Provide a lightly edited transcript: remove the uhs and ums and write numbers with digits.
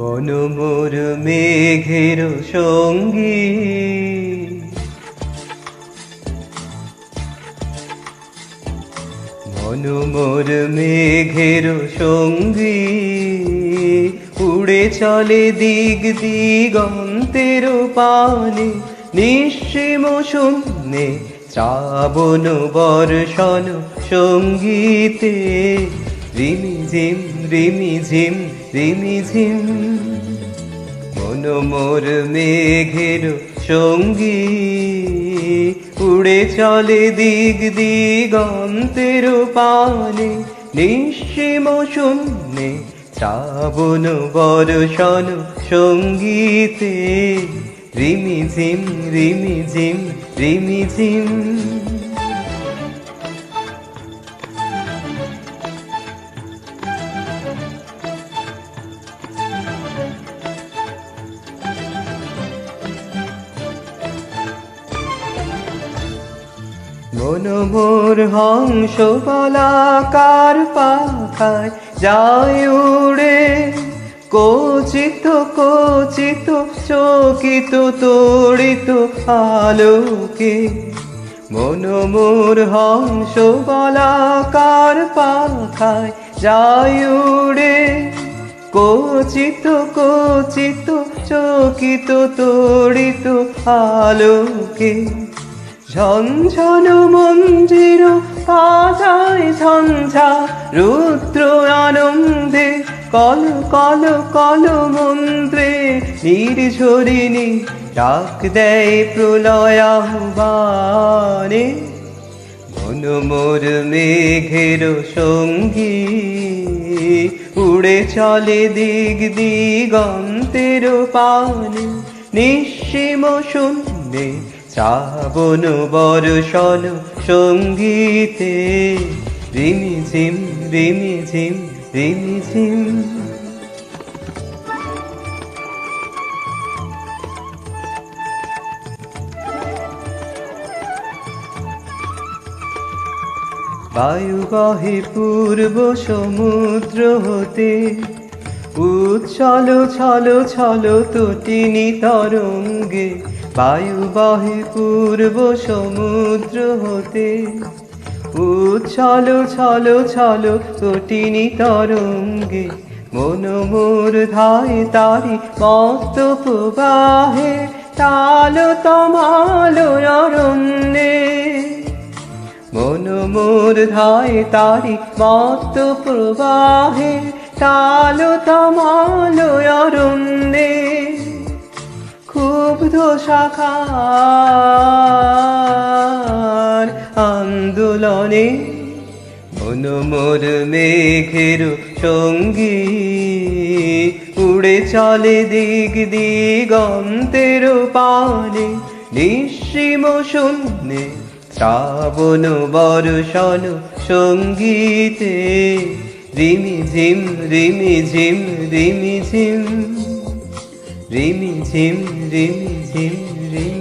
মন মোর মেঘের সঙ্গী, মন মোর মেঘের সঙ্গী, উড়ে চলে দিগ দিগন্তের পানে, নিঃসীম শূন্যে শ্রাবণ বর্ষণ সঙ্গীতে, রিমিঝিম রিমিঝিম রিমিঝিম। মন মোর মেঘের সঙ্গী, উড়ে চলে দিগ দিগন্তের পানে, নিঃসীম শূন্যে শ্রাবণ বর্ষণ সঙ্গীতে, রিমিঝিম রিমিঝিম রিমিঝিম। মন মোর হংস বলাকার পাখায় যায় উড়ে, কচিত কচিত চকিত তড়িত আলোকে। মন মোর হংস বলাকার পাখায় যায় উড়ে, কচিত কচিত চকিত তড়িত আলোকে। ঝনঝন মন্দির বাজায় ঝঞ্ঝা রুদ্র আনন্দে, কল কল কল মন্ত্রে নির্ঝরিণী ডাক দেয় প্রলয় আহ্বানে। মন মোর মেঘের সঙ্গী, উড়ে চলে দিগ দিগন্তের পানে, নিঃসীম শূন্যে শ্রাবণ বর্ষণ সঙ্গীতে, রিমিঝিম রিমিঝিম রিমিঝিম। বায়ু বহে পূর্ব সমুদ্র হতে, উচ্ছল ছল ছল তটিনী তরঙ্গে। বায়ু বহে পূর্ব সমুদ্র হতে, উচ্ছল ছল ছল তটিনী তরঙ্গে। মন মোর ধায় তারি মস্ত প্রবাহে, তাল তমাল অরণ্যে। মন মোর ধায় তারি মস্ত প্রবাহে, তাল তমাল অরণ্যে। ক্ষুব্ধ শাখার আন্দোলনে, মন মোর মেঘের সঙ্গী, উড়ে চলে দিগ দিগন্তের পানে, নিঃসীম শূন্যে শ্রাবণ বর্ষণ সঙ্গীতে, রিমিঝিম রিমিঝিম রিমিঝিম রিমিঝিম রিমিঝিম রিমিঝিম।